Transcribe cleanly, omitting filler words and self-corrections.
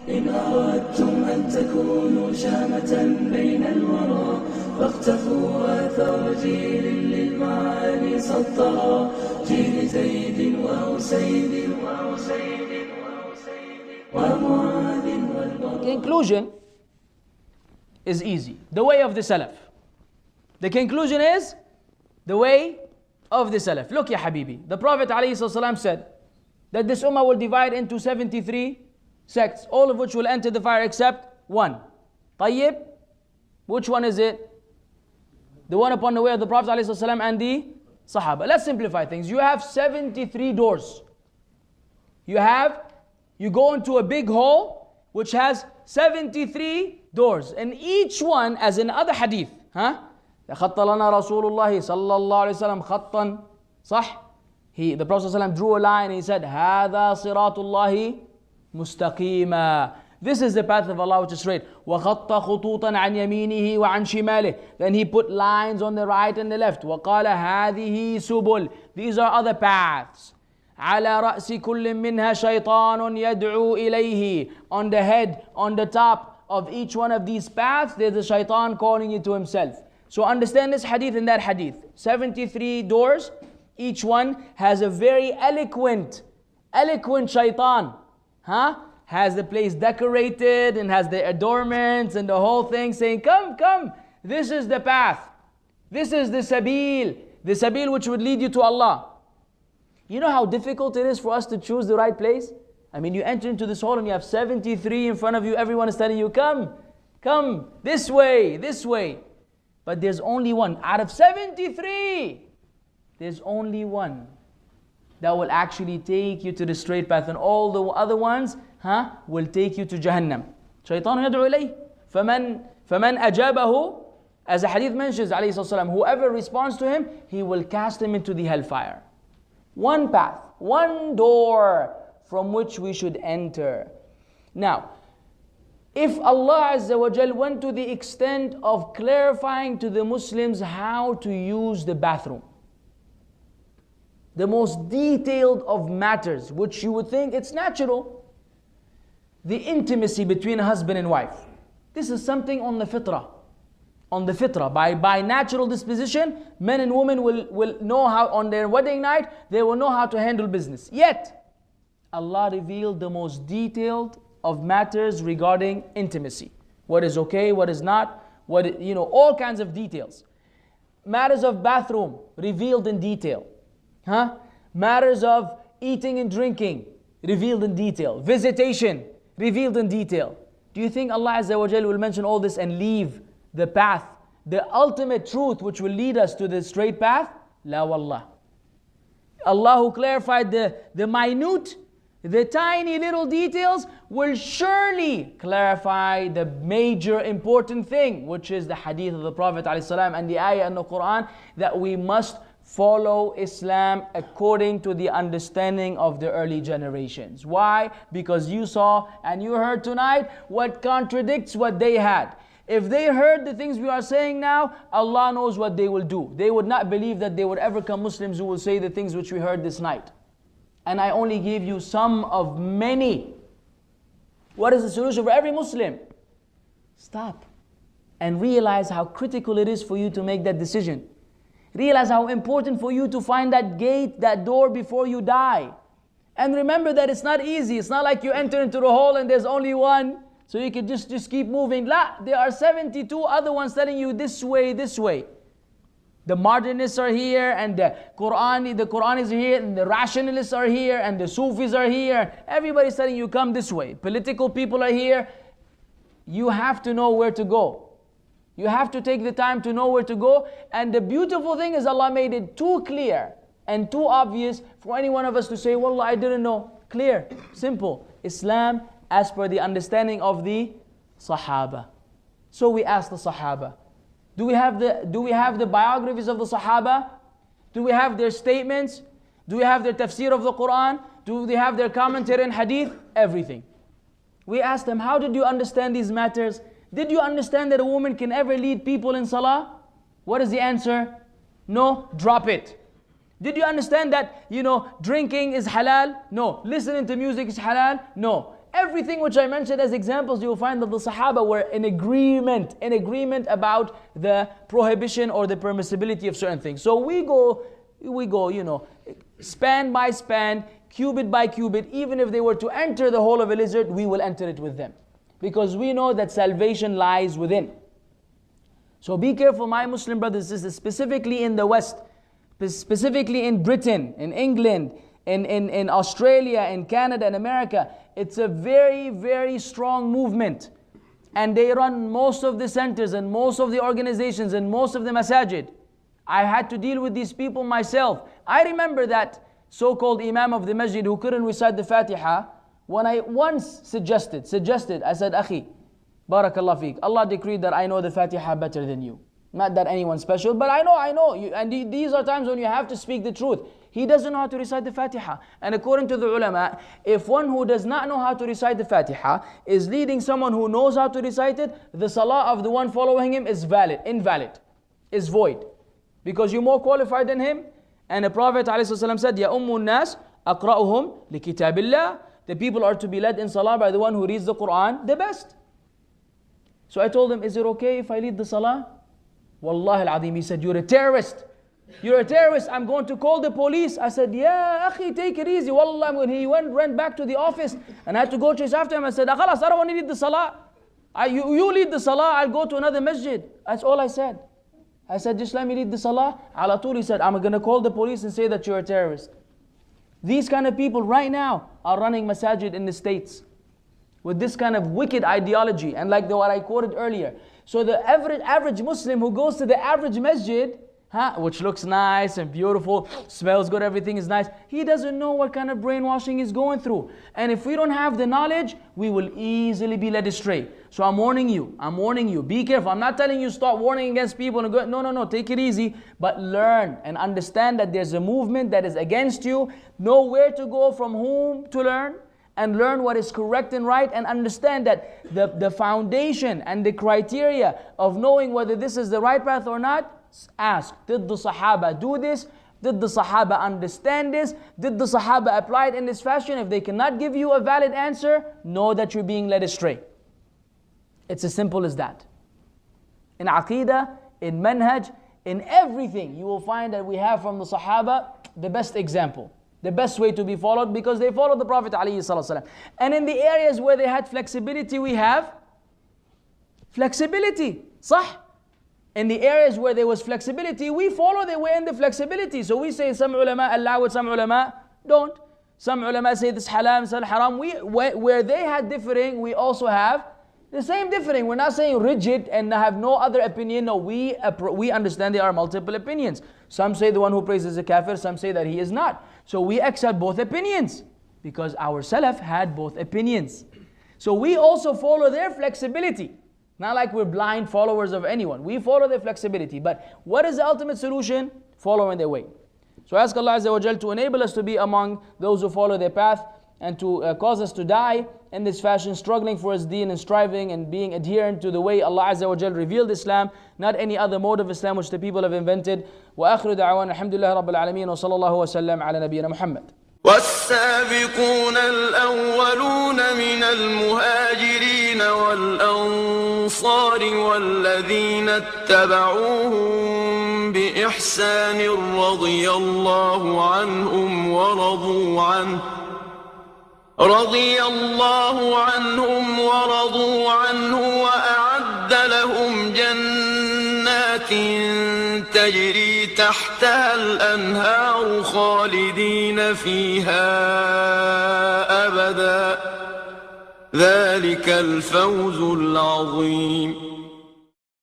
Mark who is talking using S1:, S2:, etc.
S1: إن أردتم أن تكونوا شامة بين الورى فاقتفوا آثار جيل للمعاني سطرا جيل زيد وأسيد ومعاذ والبراء.
S2: Conclusion is easy. The way of the salaf. The conclusion is the way of the salaf. Look, ya Habibi. The Prophet ﷺ said that this ummah will divide into 73 sects, all of which will enter the fire except one. Tayyib, which one is it? The one upon the way of the Prophet ﷺ and the Sahaba. Let's simplify things. You have 73 doors. You go into a big hall which has 73 doors, and each one, as in other hadith, خط لنا رسول الله صلى الله عليه وسلم خطا صح. The Prophet ﷺ drew a line and he said, هذا صراط الله مستقيما. This is the path of Allah which is straight. وخط خطوطا عن يمينه وعن شماله. Then he put lines on the right and the left. وقال هذه سبل. These are other paths. على رأس كل منها شيطان يدعو إليه. On the head, on the top of each one of these paths, there's a shaitan calling you to himself. So understand this hadith and that hadith. 73 doors. Each one has a very eloquent shaitan. Has the place decorated and has the adornments and the whole thing saying, come, this is the path. This is the sabil which would lead you to Allah. You know how difficult it is for us to choose the right place? I mean, you enter into this hall and you have 73 in front of you. Everyone is telling you, come, this way. But there's only one. Out of 73, there's only one that will actually take you to the straight path. And all the other ones will take you to Jahannam. Shaitan yad'u ilayh. فَمَنْ أَجَابَهُ, as the hadith mentions, alayhi sallam, whoever responds to him, he will cast him into the hellfire. One path, one door from which we should enter. Now, if Allah Azza wa Jal went to the extent of clarifying to the Muslims how to use the bathroom, the most detailed of matters, which you would think it's natural, the intimacy between a husband and wife. This is something on the fitrah. By natural disposition, men and women will know how, on their wedding night, they will know how to handle business. Yet, Allah revealed the most detailed of matters regarding intimacy. What is okay, what is not, all kinds of details. Matters of bathroom, revealed in detail. Matters of eating and drinking, revealed in detail. Visitation, revealed in detail. Do you think Allah Azza wa Jalla will mention all this and leave the path, the ultimate truth which will lead us to the straight path? La wallah. Allah who clarified the minute, the tiny little details, will surely clarify the major important thing, which is the hadith of the Prophet ﷺ and the ayah in the Quran, that we must follow Islam according to the understanding of the early generations. Why? Because you saw and you heard tonight what contradicts what they had. If they heard the things we are saying now, Allah knows what they will do. They would not believe that they would ever come Muslims who will say the things which we heard this night. And I only gave you some of many. What is the solution for every Muslim? Stop and realize how critical it is for you to make that decision. Realize how important for you to find that gate, that door before you die. And remember that it's not easy. It's not like you enter into the hall and there's only one, so you can just keep moving. La, there are 72 other ones telling you this way, this way. The modernists are here, and the Quran is here, and the rationalists are here, and the Sufis are here. Everybody's telling you come this way. Political people are here. You have to know where to go. You have to take the time to know where to go. And the beautiful thing is Allah made it too clear and too obvious for any one of us to say, Wallah, I didn't know. Clear, simple. Islam as per the understanding of the Sahaba. So we ask the Sahaba, do we have the biographies of the Sahaba? Do we have their statements? Do we have their tafsir of the Quran? Do they have their commentary and hadith? Everything. We asked them, how did you understand these matters? Did you understand that a woman can ever lead people in salah? What is the answer? No, drop it. Did you understand that, drinking is halal? No. Listening to music is halal? No. Everything which I mentioned as examples, you will find that the Sahaba were in agreement about the prohibition or the permissibility of certain things. So we go, span by span, cubit by cubit. Even if they were to enter the hole of a lizard, we will enter it with them. Because we know that salvation lies within. So be careful, my Muslim brothers and sisters, specifically in the West, specifically in Britain, in England, in Australia, in Canada, and America. It's a very, very strong movement. And they run most of the centers and most of the organizations and most of the masajid. I had to deal with these people myself. I remember that so-called Imam of the masjid who couldn't recite the Fatiha, when I once suggested, I said, Akhi, Barakallah feek, Allah decreed that I know the Fatiha better than you. Not that anyone's special, but I know. And these are times when you have to speak the truth. He doesn't know how to recite the Fatiha. And according to the ulama, if one who does not know how to recite the Fatiha is leading someone who knows how to recite it, the salah of the one following him is invalid, is void. Because you're more qualified than him. And the Prophet ﷺ said, Ya ummun nas aqra'uhum li kitabillah. The people are to be led in salah by the one who reads the Quran the best. So I told him, is it okay if I lead the salah? Wallahi al-Azim, he said, you're a terrorist. You're a terrorist, I'm going to call the police. I said, yeah, akhi, take it easy. Wallah, when he ran back to the office and I had to go chase after him, I said, khalas, I don't want to lead the salah. You lead the salah, I'll go to another masjid. That's all I said. I said, just let me lead the salah. Ala tul, he said, I'm going to call the police and say that you're a terrorist. These kind of people right now are running masajid in the States with this kind of wicked ideology. And like what I quoted earlier. So the average Muslim who goes to the average masjid, which looks nice and beautiful, smells good, everything is nice, he doesn't know what kind of brainwashing he's going through. And if we don't have the knowledge, we will easily be led astray. So I'm warning you, be careful. I'm not telling you start warning against people and go, no, take it easy. But learn and understand that there's a movement that is against you. Know where to go, from whom to learn, and learn what is correct and right, and understand that the foundation and the criteria of knowing whether this is the right path or not, ask, did the Sahaba do this? Did the Sahaba understand this? Did the Sahaba apply it in this fashion? If they cannot give you a valid answer, know that you're being led astray. It's as simple as that. In Aqeedah, in Manhaj, in everything, you will find that we have from the Sahaba the best example, the best way to be followed, because they followed the Prophet ﷺ. And in the areas where they had flexibility, we have flexibility. Sah? In the areas where there was flexibility, we follow the way in the flexibility. So we say some ulama allow it, some ulama don't. Some ulama say this halal, some haram. Where they had differing, we also have the same differing. We're not saying rigid and have no other opinion. No, we understand there are multiple opinions. Some say the one who prays is a kafir, some say that he is not. So we accept both opinions because our salaf had both opinions. So we also follow their flexibility. Not like we're blind followers of anyone. We follow their flexibility. But what is the ultimate solution? Following their way. So ask Allah Azza wa Jal to enable us to be among those who follow their path, and to cause us to die in this fashion, struggling for His deen and striving and being adherent to the way Allah Azza wa Jal revealed Islam, not any other mode of Islam which the people have invented. وآخر دعوانا الحمد لله رب العالمين وصلى الله وسلم على نبينا محمد.
S1: والسابقون الأولون من المهاجرين والأنصار والذين اتبعوهم بإحسان رضي الله عنهم ورضوا عنه وأعد لهم جنات تجري تحتها الأنهار خالدين فيها أبدا ذلك الفوز العظيم.